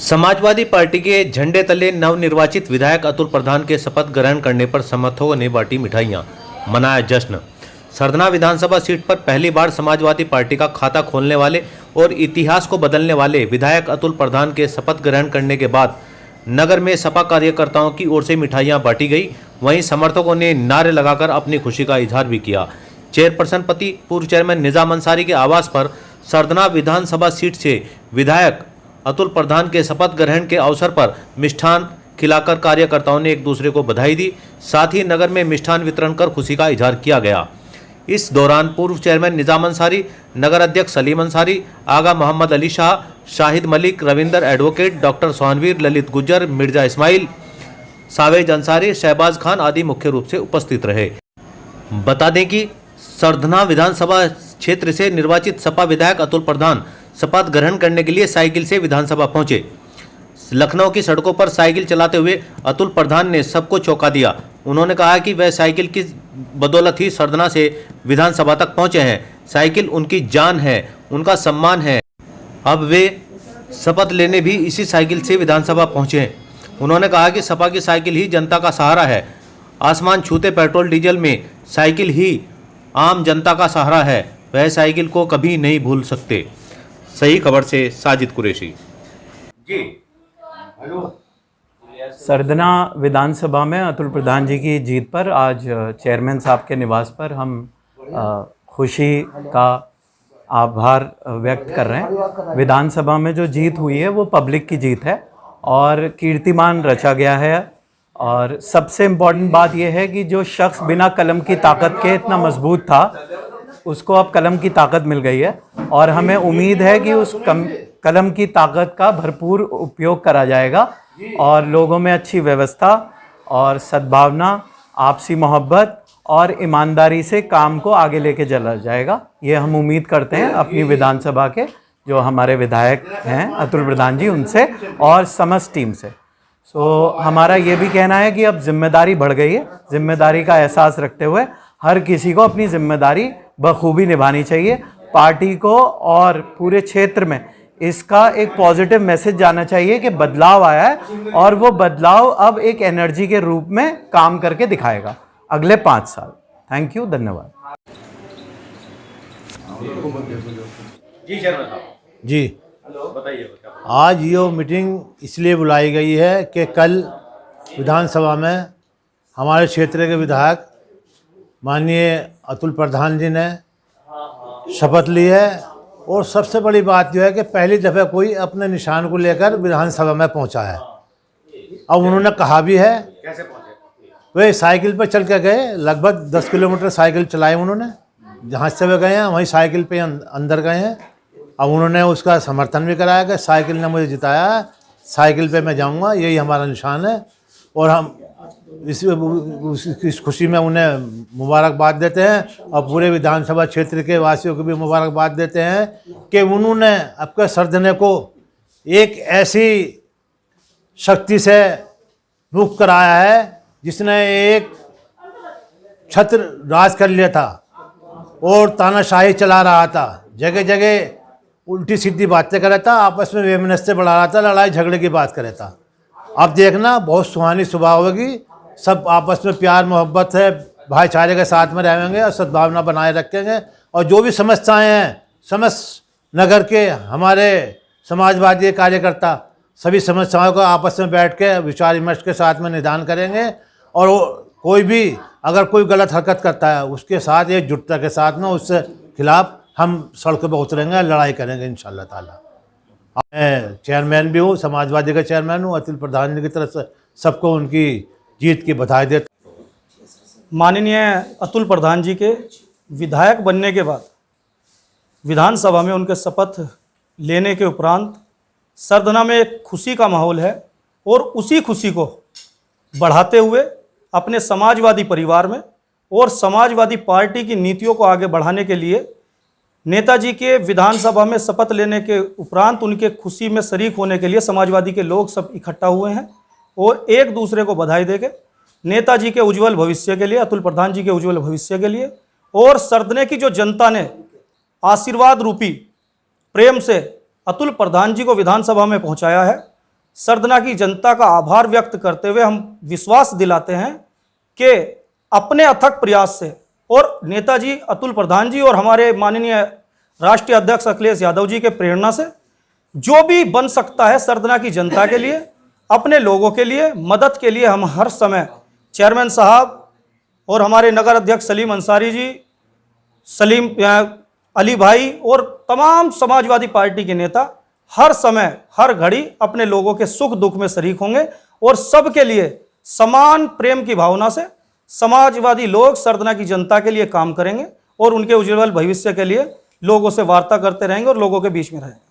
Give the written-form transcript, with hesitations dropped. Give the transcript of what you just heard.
Samajwadi party के झंडे तले नवनिर्वाचित विधायक अतुल प्रधान के शपथ ग्रहण करने पर समर्थकों ने बांटी मिठाइयां, मनाया जश्न। सरधना विधानसभा सीट पर पहली बार समाजवादी पार्टी का खाता खोलने वाले और इतिहास को बदलने वाले विधायक अतुल प्रधान के शपथ ग्रहण करने के बाद नगर में सपा कार्यकर्ताओं की ओर से मिठाइयां बांटी गई। वहीं समर्थकों ने नारे लगाकर अपनी खुशी का इजहार भी किया। चेयरपर्सन पति पूर्व चेयरमैन निजाम अंसारी के आवास पर सरधना विधानसभा सीट से विधायक अतुल प्रधान के शपथ ग्रहण के अवसर पर मिष्ठान खिलाकर कार्यकर्ताओं ने एक दूसरे को बधाई दी। साथ ही नगर में मिष्ठान वितरण कर खुशी का इजहार किया गया। इस दौरान पूर्व चेयरमैन निजाम अंसारी, नगर अध्यक्ष सलीम अंसारी, आगा मोहम्मद अली शाह, शाहिद मलिक, रविंदर एडवोकेट, डॉक्टर सोहनवीर, ललित गुज्जर, मिर्जा इस्माइल, सावेज अंसारी, शहबाज खान आदि मुख्य रूप से उपस्थित रहे। बता दें कि सरधना विधानसभा क्षेत्र से निर्वाचित सपा विधायक अतुल प्रधान शपथ ग्रहण करने के लिए साइकिल से विधानसभा पहुंचे। लखनऊ की सड़कों पर साइकिल चलाते हुए अतुल प्रधान ने सबको चौंका दिया। उन्होंने कहा कि वह साइकिल की बदौलत ही सरधना से विधानसभा तक पहुंचे हैं। साइकिल उनकी जान है, उनका सम्मान है। अब वे शपथ लेने भी इसी साइकिल से विधानसभा पहुंचे हैं। उन्होंने कहा कि सपा की साइकिल ही जनता का सहारा है। आसमान छूते पेट्रोल डीजल में साइकिल ही आम जनता का सहारा है। वह साइकिल को कभी नहीं भूल सकते। सही खबर से साजिद कुरैशी जी। हेलो। सरधना विधानसभा में अतुल प्रधान जी की जीत पर आज चेयरमैन साहब के निवास पर हम खुशी का आभार व्यक्त कर रहे हैं। विधानसभा में जो जीत हुई है वो पब्लिक की जीत है और कीर्तिमान रचा गया है। और सबसे इम्पोर्टेंट बात यह है कि जो शख्स बिना कलम की ताकत के इतना मजबूत था, उसको अब कलम की ताकत मिल गई है और हमें उम्मीद है कि उस कलम की ताकत का भरपूर उपयोग करा जाएगा और लोगों में अच्छी व्यवस्था और सद्भावना, आपसी मोहब्बत और ईमानदारी से काम को आगे लेके चला जाएगा। ये हम उम्मीद करते हैं अपनी विधानसभा के जो हमारे विधायक हैं अतुल प्रधान जी, उनसे और समस्त टीम से। हमारा ये भी कहना है कि अब जिम्मेदारी बढ़ गई है। जिम्मेदारी का एहसास रखते हुए हर किसी को अपनी जिम्मेदारी बखूबी निभानी चाहिए। पार्टी को और पूरे क्षेत्र में इसका एक पॉजिटिव मैसेज जाना चाहिए कि बदलाव आया है और वो बदलाव अब एक एनर्जी के रूप में काम करके दिखाएगा अगले 5 साल। थैंक यू, धन्यवाद। जी बताइए। आज ये मीटिंग इसलिए बुलाई गई है कि कल विधानसभा में हमारे क्षेत्र के विधायक माननीय अतुल प्रधान जी ने शपथ ली है और सबसे बड़ी बात यह है कि पहली दफ़ा कोई अपने निशान को लेकर विधानसभा में पहुंचा है। अब उन्होंने कहा भी है कैसे पहुंचे। वे साइकिल पर चल के गए, लगभग 10 किलोमीटर साइकिल चलाई उन्होंने। जहाँ से वे गए हैं वहीं साइकिल पे अंदर गए हैं। अब उन्होंने उसका समर्थन भी कराया कि साइकिल ने मुझे जिताया है, साइकिल पे मैं जाऊंगा, यही हमारा निशान है। और हम इस खुशी में उन्हें मुबारकबाद देते हैं और पूरे विधानसभा क्षेत्र के वासियों को भी मुबारकबाद देते हैं कि उन्होंने आपके सरधने को एक ऐसी शक्ति से मुक्त कराया है जिसने एक छत्र राज कर लिया था और तानाशाही चला रहा था। जगह जगह उल्टी सीधी बातें कर रहा था, आपस में वैमनस्य बढ़ा रहा था, लड़ाई झगड़े की बात कर रहा था। अब देखना बहुत सुहानी सुबह होगी, सब आपस में प्यार मोहब्बत है, भाईचारे के साथ में रहेंगे और सद्भावना बनाए रखेंगे। और जो भी समस्याएं हैं समस्त नगर के हमारे समाजवादी कार्यकर्ता सभी समस्याओं को आपस में बैठ के विचार विमर्श के साथ में निदान करेंगे। और कोई भी अगर कोई गलत हरकत करता है उसके साथ एकजुटता के साथ में उससे खिलाफ हम सड़कों पर उतरेंगे, लड़ाई करेंगे इंशाल्लाह ताला। मैं चेयरमैन भी हूँ, समाजवादी का चेयरमैन हूँ। अतुल प्रधान जी की तरफ से सबको उनकी जीत की बधाई देता। माननीय अतुल प्रधान जी के विधायक बनने के बाद विधानसभा में उनके शपथ लेने के उपरांत सरधना में एक खुशी का माहौल है और उसी खुशी को बढ़ाते हुए अपने समाजवादी परिवार में और समाजवादी पार्टी की नीतियों को आगे बढ़ाने के लिए नेताजी के विधानसभा में शपथ लेने के उपरांत उनके खुशी में शरीक होने के लिए समाजवादी के लोग सब इकट्ठा हुए हैं और एक दूसरे को बधाई देके नेताजी के उज्जवल भविष्य के लिए, अतुल प्रधान जी के उज्जवल भविष्य के लिए और सरधने की जो जनता ने आशीर्वाद रूपी प्रेम से अतुल प्रधान जी को विधानसभा में पहुंचाया है, सरदना की जनता का आभार व्यक्त करते हुए हम विश्वास दिलाते हैं कि अपने अथक प्रयास से और नेताजी अतुल प्रधान जी और हमारे माननीय राष्ट्रीय अध्यक्ष अखिलेश यादव जी के प्रेरणा से जो भी बन सकता है सरदना की जनता के लिए, अपने लोगों के लिए, मदद के लिए हम हर समय चेयरमैन साहब और हमारे नगर अध्यक्ष सलीम अंसारी जी, सलीम अली भाई और तमाम समाजवादी पार्टी के नेता हर समय हर घड़ी अपने लोगों के सुख दुख में शरीक होंगे और सबके लिए समान प्रेम की भावना से समाजवादी लोग सरदना की जनता के लिए काम करेंगे और उनके उज्ज्वल भविष्य के लिए लोगों से वार्ता करते रहेंगे और लोगों के बीच में रहेंगे।